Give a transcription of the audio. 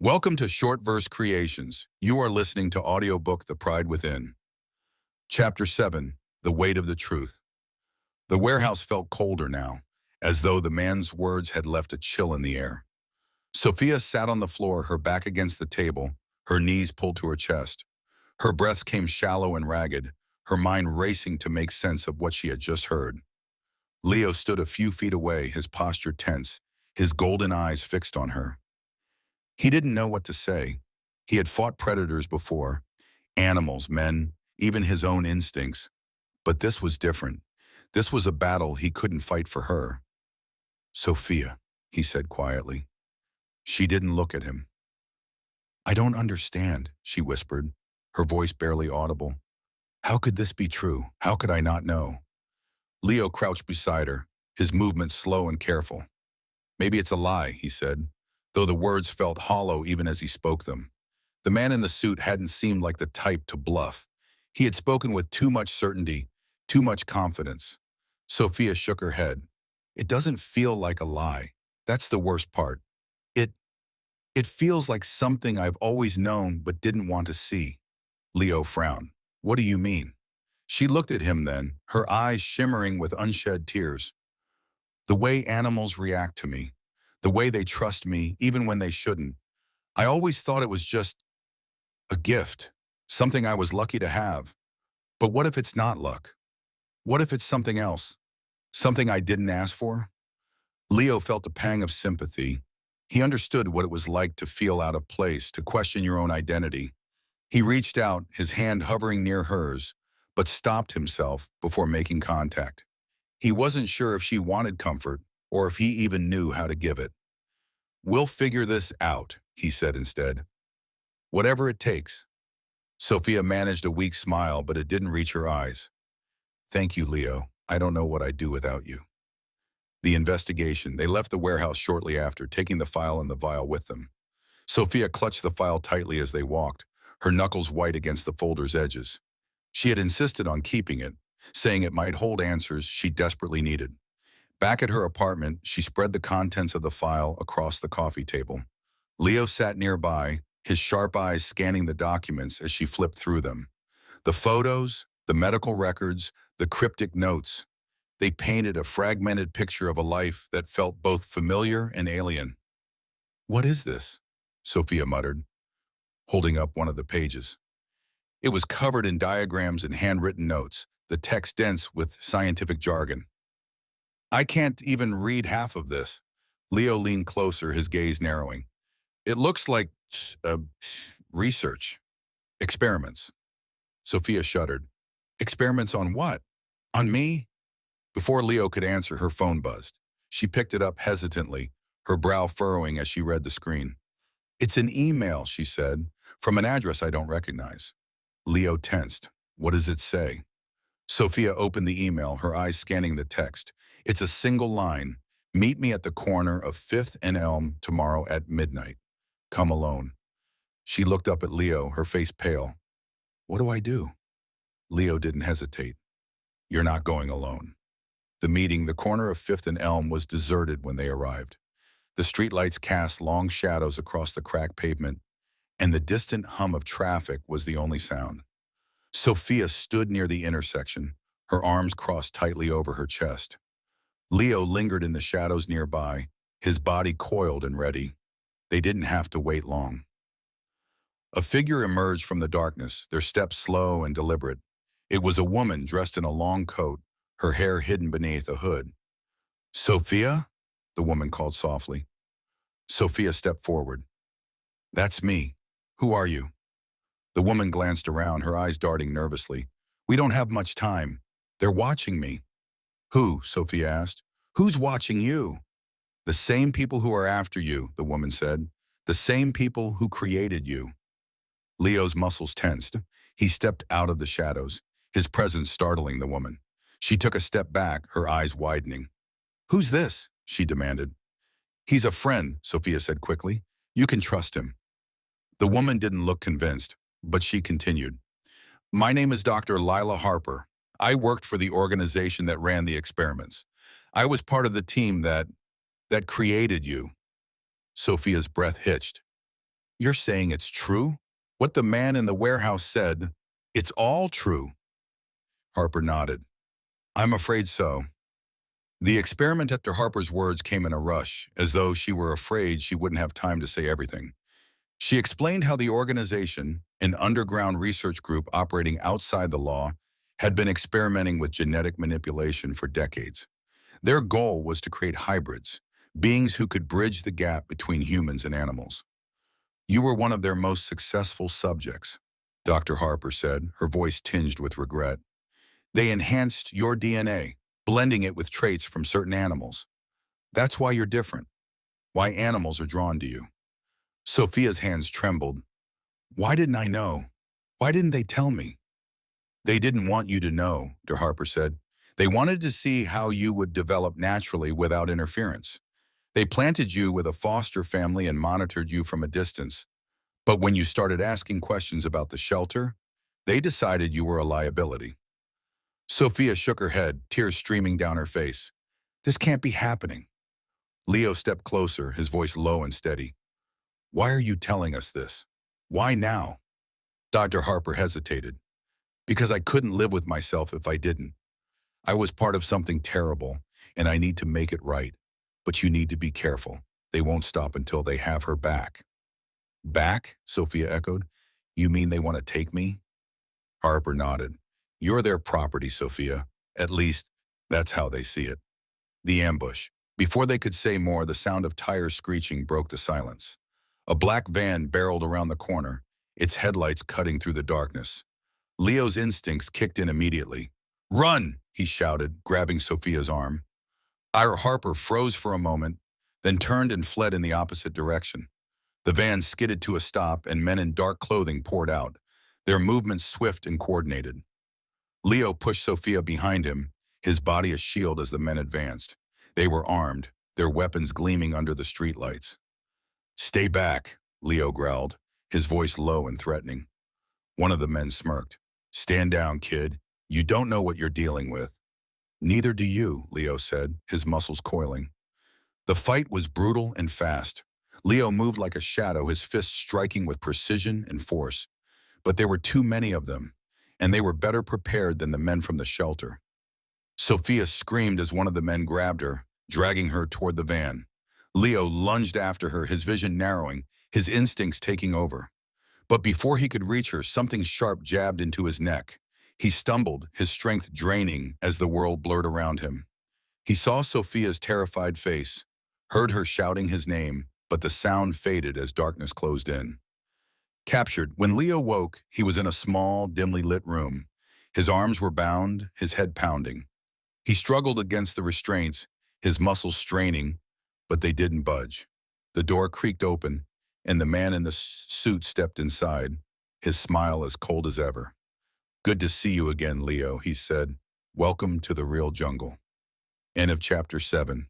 Welcome to Short Verse Creations. You are listening to Audiobook The Pride Within. Chapter 7, The Weight of the Truth. The warehouse felt colder now, as though the man's words had left a chill in the air. Sophia sat on the floor, her back against the table, her knees pulled to her chest. Her breaths came shallow and ragged, her mind racing to make sense of what she had just heard. Leo stood a few feet away, his posture tense, his golden eyes fixed on her. He didn't know what to say. He had fought predators before, animals, men, even his own instincts. But this was different. This was a battle he couldn't fight for her. "Sophia," he said quietly. She didn't look at him. "I don't understand," she whispered, her voice barely audible. "How could this be true? How could I not know?" Leo crouched beside her, his movements slow and careful. "Maybe it's a lie," he said, though the words felt hollow even as he spoke them. The man in the suit hadn't seemed like the type to bluff. He had spoken with too much certainty, too much confidence. Sophia shook her head. "It doesn't feel like a lie. That's the worst part. It, it feels like something I've always known but didn't want to see." Leo frowned. "What do you mean?" She looked at him then, her eyes shimmering with unshed tears. "The way animals react to me. The way they trust me, even when they shouldn't. I always thought it was just a gift, something I was lucky to have. But what if it's not luck? What if it's something else? Something I didn't ask for?" Leo felt a pang of sympathy. He understood what it was like to feel out of place, to question your own identity. He reached out, his hand hovering near hers, but stopped himself before making contact. He wasn't sure if she wanted comfort, or if he even knew how to give it. "We'll figure this out," he said instead. "Whatever it takes." Sophia managed a weak smile, but it didn't reach her eyes. "Thank you, Leo. I don't know what I'd do without you." The investigation. They left the warehouse shortly after, taking the file and the vial with them. Sophia clutched the file tightly as they walked, her knuckles white against the folder's edges. She had insisted on keeping it, saying it might hold answers she desperately needed. Back at her apartment, she spread the contents of the file across the coffee table. Leo sat nearby, his sharp eyes scanning the documents as she flipped through them. The photos, the medical records, the cryptic notes. They painted a fragmented picture of a life that felt both familiar and alien. "What is this?" Sophia muttered, holding up one of the pages. It was covered in diagrams and handwritten notes, the text dense with scientific jargon. "I can't even read half of this." Leo leaned closer, his gaze narrowing. "It looks like research. Experiments." Sophia shuddered. "Experiments on what? On me?" Before Leo could answer, her phone buzzed. She picked it up hesitantly, her brow furrowing as she read the screen. "It's an email," she said, "from an address I don't recognize." Leo tensed. "What does it say?" Sophia opened the email, her eyes scanning the text. It's a single line. "Meet me at the corner of 5th and Elm tomorrow at midnight. Come alone." She looked up at Leo, her face pale. "What do I do?" Leo didn't hesitate. "You're not going alone." The meeting, the corner of 5th and Elm, was deserted when they arrived. The streetlights cast long shadows across the cracked pavement, and the distant hum of traffic was the only sound. Sophia stood near the intersection, her arms crossed tightly over her chest. Leo lingered in the shadows nearby, his body coiled and ready. They didn't have to wait long. A figure emerged from the darkness, their steps slow and deliberate. It was a woman dressed in a long coat, her hair hidden beneath a hood. "Sophia?" the woman called softly. Sophia stepped forward. "That's me. Who are you?" The woman glanced around, her eyes darting nervously. "We don't have much time. They're watching me." "Who?" Sophia asked. "Who's watching you?" "The same people who are after you," the woman said. "The same people who created you." Leo's muscles tensed. He stepped out of the shadows, his presence startling the woman. She took a step back, her eyes widening. "Who's this?" she demanded. "He's a friend," Sophia said quickly. "You can trust him." The woman didn't look convinced, but she continued. "My name is Dr. Lila Harper. I worked for the organization that ran the experiments. I was part of the team that created you." Sophia's breath hitched. You're saying it's true? What the man in the warehouse said, it's all true. Harper nodded. I'm afraid so. The experiment after Harper's words came in a rush, as though she were afraid she wouldn't have time to say everything. She explained how the organization, an underground research group operating outside the law, had been experimenting with genetic manipulation for decades. Their goal was to create hybrids, beings who could bridge the gap between humans and animals. You were one of their most successful subjects, Dr. Harper said, her voice tinged with regret. They enhanced your DNA, blending it with traits from certain animals. That's why you're different, why animals are drawn to you. Sophia's hands trembled. Why didn't I know? Why didn't they tell me? They didn't want you to know, Der Harper said. They wanted to see how you would develop naturally without interference. They planted you with a foster family and monitored you from a distance. But when you started asking questions about the shelter, they decided you were a liability. Sophia shook her head, tears streaming down her face. This can't be happening. Leo stepped closer, his voice low and steady. Why are you telling us this? Why now? Dr. Harper hesitated. Because I couldn't live with myself if I didn't. I was part of something terrible, and I need to make it right. But you need to be careful. They won't stop until they have her back. Back? Sophia echoed. You mean they want to take me? Harper nodded. You're their property, Sophia. At least, that's how they see it. The ambush. Before they could say more, the sound of tires screeching broke the silence. A black van barreled around the corner, its headlights cutting through the darkness. Leo's instincts kicked in immediately. Run, he shouted, grabbing Sophia's arm. Ira Harper froze for a moment, then turned and fled in the opposite direction. The van skidded to a stop and men in dark clothing poured out, their movements swift and coordinated. Leo pushed Sophia behind him, his body a shield as the men advanced. They were armed, their weapons gleaming under the streetlights. Stay back, Leo growled, his voice low and threatening. One of the men smirked. Stand down, kid. You don't know what you're dealing with. Neither do you, Leo said, his muscles coiling. The fight was brutal and fast. Leo moved like a shadow, his fists striking with precision and force. But there were too many of them, and they were better prepared than the men from the shelter. Sophia screamed as one of the men grabbed her, dragging her toward the van. Leo lunged after her, his vision narrowing, his instincts taking over. But before he could reach her, something sharp jabbed into his neck. He stumbled, his strength draining as the world blurred around him. He saw Sophia's terrified face, heard her shouting his name, but the sound faded as darkness closed in. Captured, when Leo woke, he was in a small, dimly lit room. His arms were bound, his head pounding. He struggled against the restraints, his muscles straining, but they didn't budge. The door creaked open, and the man in the suit stepped inside, his smile as cold as ever. Good to see you again, Leo, he said. Welcome to the real jungle. End of chapter 7.